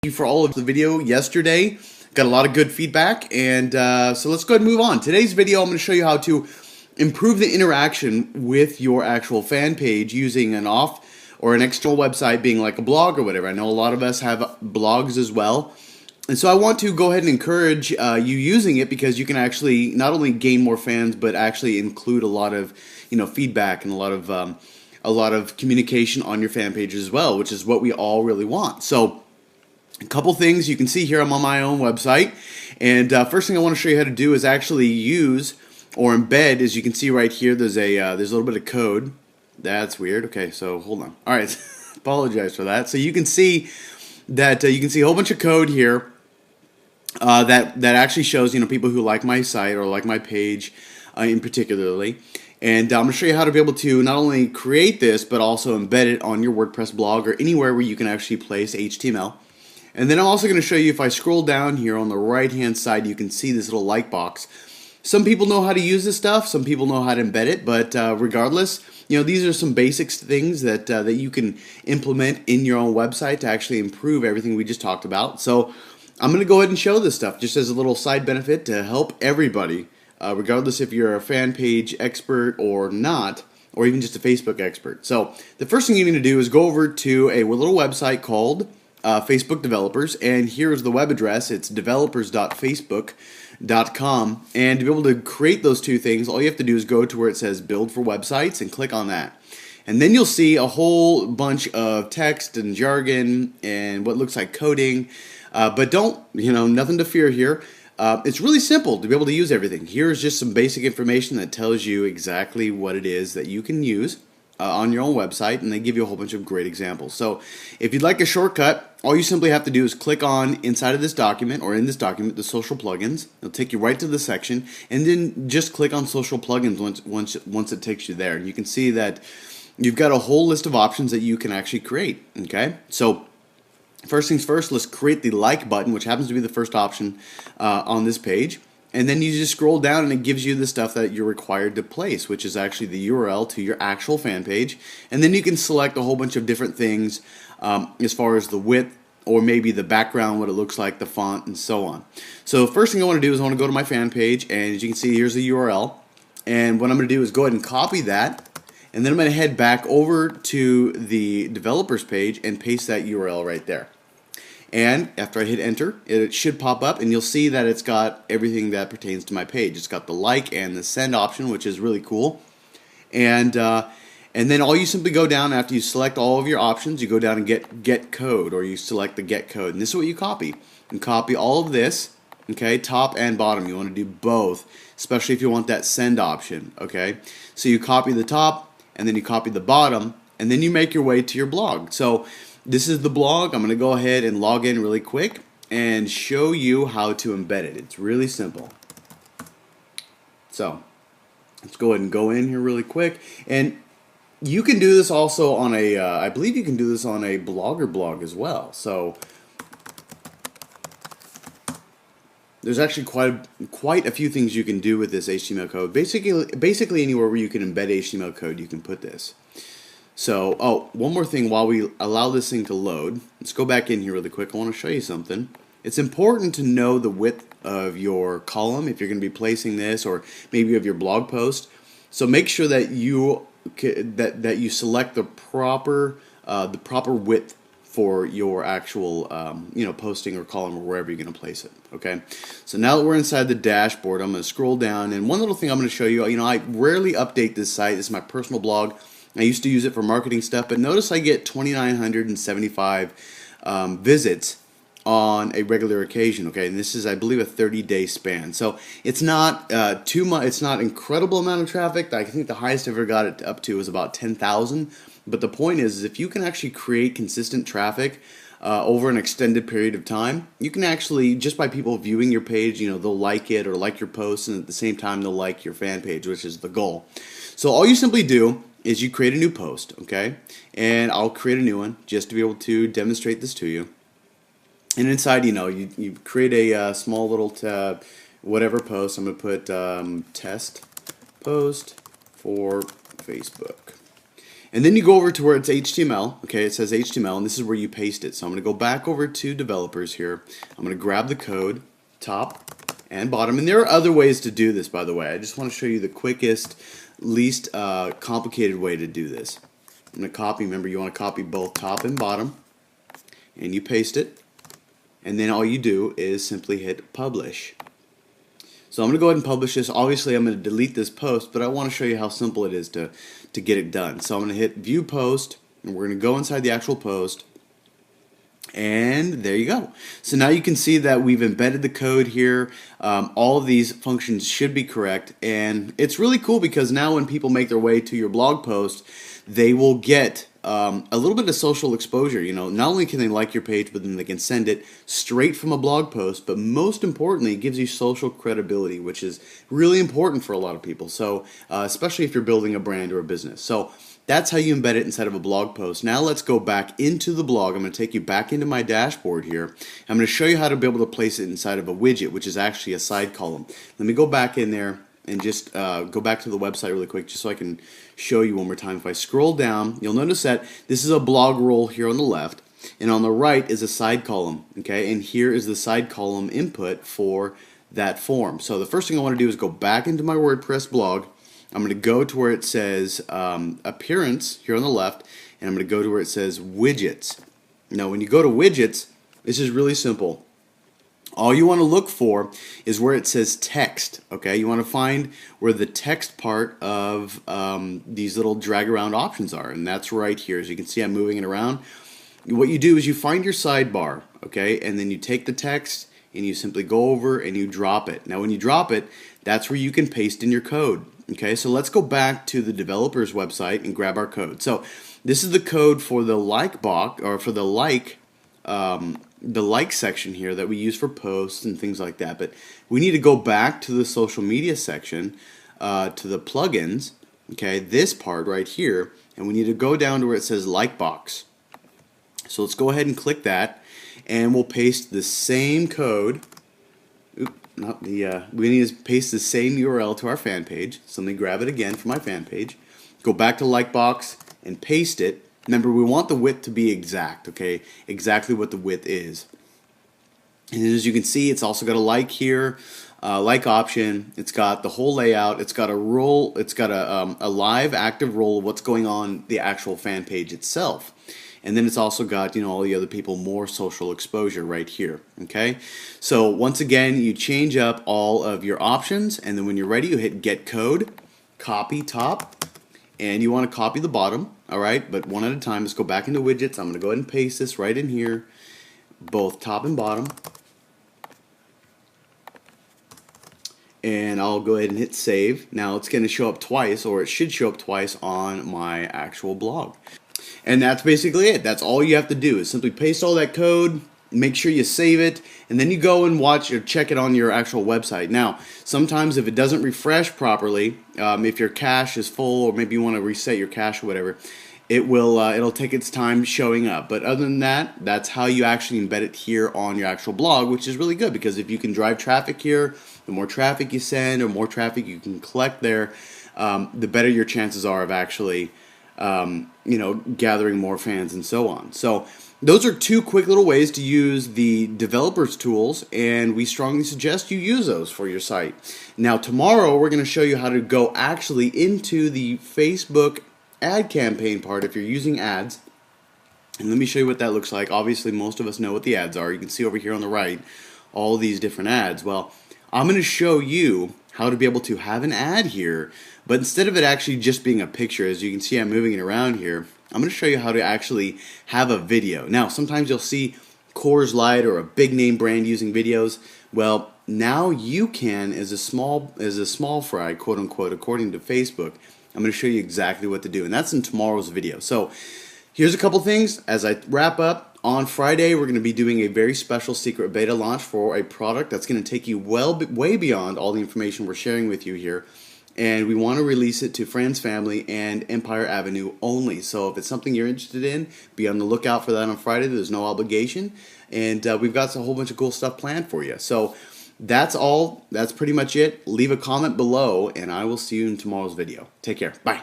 you for all of the video yesterday. Got a lot of good feedback, and so let's go ahead and move on. Today's video, I'm going to show you how to improve the interaction with your actual fan page using an off or an external website, being like a blog or whatever. I know a lot of us have blogs as well. And so I want to go ahead and encourage you using it, because you can actually not only gain more fans, but actually include a lot of feedback and a lot of communication on your fan page as well, which is what we all really want. So a couple things you can see here. I'm on my own website, and first thing I want to show you how to do is actually use or embed. As you can see right here, there's a little bit of code. That's weird. Okay, so hold on. All right, apologize for that. So you can see that a whole bunch of code here that actually shows people who like my site or like my page in particularly. And I'm going to show you how to be able to not only create this, but also embed it on your WordPress blog or anywhere where you can actually place HTML. And then I'm also going to show you, if I scroll down here on the right hand side, you can see this little like box. Some people know how to use this stuff, some people know how to embed it, but regardless, these are some basic things that you can implement in your own website to actually improve everything we just talked about. So I'm going to go ahead and show this stuff just as a little side benefit to help everybody, regardless if you're a fan page expert or not, or even just a Facebook expert. So the first thing you need to do is go over to a little website called Facebook Developers, and here's the web address. It's developers.facebook.com, and to be able to create those two things, all you have to do is go to where it says Build for Websites and click on that. And then you'll see a whole bunch of text and jargon and what looks like coding, but nothing to fear here. It's really simple to be able to use everything. Here's just some basic information that tells you exactly what it is that you can use on your own website, and they give you a whole bunch of great examples. So if you'd like a shortcut, all you simply have to do is click on inside of this document, or in this document, the social plugins. It'll take you right to the section, and then just click on social plugins once it takes you there. And you can see that you've got a whole list of options that you can actually create. Okay, so first things first, let's create the like button, which happens to be the first option on this page. And then you just scroll down, and it gives you the stuff that you're required to place, which is actually the URL to your actual fan page. And then you can select a whole bunch of different things as far as the width, or maybe the background, what it looks like, the font, and so on. So first thing I want to do is I want to go to my fan page, and as you can see, here's the URL. And what I'm going to do is go ahead and copy that, and then I'm going to head back over to the developers page and paste that URL right there. And after I hit enter, it should pop up, and you'll see that it's got everything that pertains to my page. It's got the like and the send option, which is really cool. And then all you simply go down after you select all of your options, you go down and get code, or you select the get code. And this is what you copy. And copy all of this, okay, top and bottom. You want to do both, especially if you want that send option, okay? So you copy the top, and then you copy the bottom, and then you make your way to your blog. So this is the blog. I'm going to go ahead and log in really quick and show you how to embed it. It's really simple. So let's go ahead and go in here really quick. And you can do this also on a, I believe you can do this on a Blogger blog as well. So there's actually quite a few things you can do with this HTML code. Basically anywhere where you can embed HTML code, you can put this. So, one more thing while we allow this thing to load. Let's go back in here really quick. I want to show you something. It's important to know the width of your column if you're going to be placing this, or maybe of your blog post. So make sure that you select the proper width for your actual posting or column, or wherever you're going to place it. Okay. So now that we're inside the dashboard, I'm going to scroll down, and one little thing I'm going to show you. I rarely update this site. This is my personal blog. I used to use it for marketing stuff, but notice I get 2,975 visits on a regular occasion. Okay, and this is, I believe, a 30-day span. So it's not too much. It's not incredible amount of traffic. I think the highest I ever got it up to was about 10,000. But the point is if you can actually create consistent traffic over an extended period of time, you can actually, just by people viewing your page, they'll like it or like your posts, and at the same time they'll like your fan page, which is the goal. So all you simply do is you create a new post, okay? And I'll create a new one just to be able to demonstrate this to you. And inside, you create a small little whatever post. I'm going to put test post for Facebook. And then you go over to where it's HTML. Okay, it says HTML, and this is where you paste it. So I'm going to go back over to developers here. I'm going to grab the code, top and bottom. And there are other ways to do this, by the way. I just want to show you the quickest, least complicated way to do this. I'm going to copy. Remember, you want to copy both top and bottom. And you paste it. And then all you do is simply hit publish. So I'm going to go ahead and publish this. Obviously, I'm going to delete this post, but I want to show you how simple it is to get it done. So I'm going to hit view post, and we're going to go inside the actual post. And there you go. So now you can see that we've embedded the code here. All of these functions should be correct. And it's really cool because now when people make their way to your blog post, they will get a little bit of social exposure. You know, not only can they like your page, but then they can send it straight from a blog post. But most importantly, it gives you social credibility, which is really important for a lot of people. So especially if you're building a brand or a business. So that's how you embed it inside of a blog post. Now let's go back into the blog. I'm going to take you back into my dashboard here. I'm going to show you how to be able to place it inside of a widget, which is actually a side column. Let me go back in there and just go back to the website really quick just so I can show you one more time. If I scroll down, you'll notice that this is a blog roll here on the left, and on the right is a side column, okay? And here is the side column input for that form. So the first thing I want to do is go back into my WordPress blog. I'm going to go to where it says appearance here on the left, and I'm going to go to where it says widgets. Now when you go to widgets, this is really simple. All you want to look for is where it says text, okay? You want to find where the text part of these little drag around options are, and that's right here. As you can see, I'm moving it around. What you do is you find your sidebar, okay? And then you take the text and you simply go over and you drop it. Now when you drop it, that's where you can paste in your code. Okay, so let's go back to the developer's website and grab our code. So this is the code for the like box, or for the like section here that we use for posts and things like that. But we need to go back to the social media section, to the plugins. Okay, this part right here, and we need to go down to where it says like box. So let's go ahead and click that, and we'll paste the same code. We need to paste the same URL to our fan page. So let me grab it again from my fan page. Go back to Likebox and paste it. Remember, we want the width to be exact, okay? Exactly what the width is. And as you can see, it's also got a like here, like option. It's got the whole layout. It's got a role. It's got a live active role of what's going on the actual fan page itself. And then it's also got, you know, all the other people, more social exposure right here, okay? So once again, you change up all of your options, and then when you're ready, you hit get code, copy top, and you want to copy the bottom, all right? But one at a time. Let's go back into widgets. I'm going to go ahead and paste this right in here, both top and bottom. And I'll go ahead and hit save. Now it's going to show up twice, or it should show up twice on my actual blog. And that's basically it. That's all you have to do is simply paste all that code, make sure you save it, and then you go and watch or check it on your actual website. Now, sometimes if it doesn't refresh properly, if your cache is full, or maybe you want to reset your cache or whatever, it'll take its time showing up. But other than that, that's how you actually embed it here on your actual blog, which is really good because if you can drive traffic here, the more traffic you send or more traffic you can collect there, the better your chances are of actually gathering more fans and so on. So those are two quick little ways to use the developers tools, and we strongly suggest you use those for your site. Now tomorrow we're going to show you how to go actually into the Facebook ad campaign part if you're using ads. And let me show you what that looks like. Obviously most of us know what the ads are. You can see over here on the right all these different ads. Well, I'm going to show you how to be able to have an ad here, but instead of it actually just being a picture, as you can see I'm moving it around here, I'm going to show you how to actually have a video. Now sometimes you'll see Coors Light or a big name brand using videos. Well, now you can, as a small fry, quote unquote, according to Facebook. I'm going to show you exactly what to do, and that's in tomorrow's video. So here's a couple things as I wrap up. On Friday, we're going to be doing a very special secret beta launch for a product that's going to take you way beyond all the information we're sharing with you here. And we want to release it to friends, family, and Empire Avenue only. So if it's something you're interested in, be on the lookout for that on Friday. There's no obligation. And we've got a whole bunch of cool stuff planned for you. So that's all. That's pretty much it. Leave a comment below, and I will see you in tomorrow's video. Take care. Bye.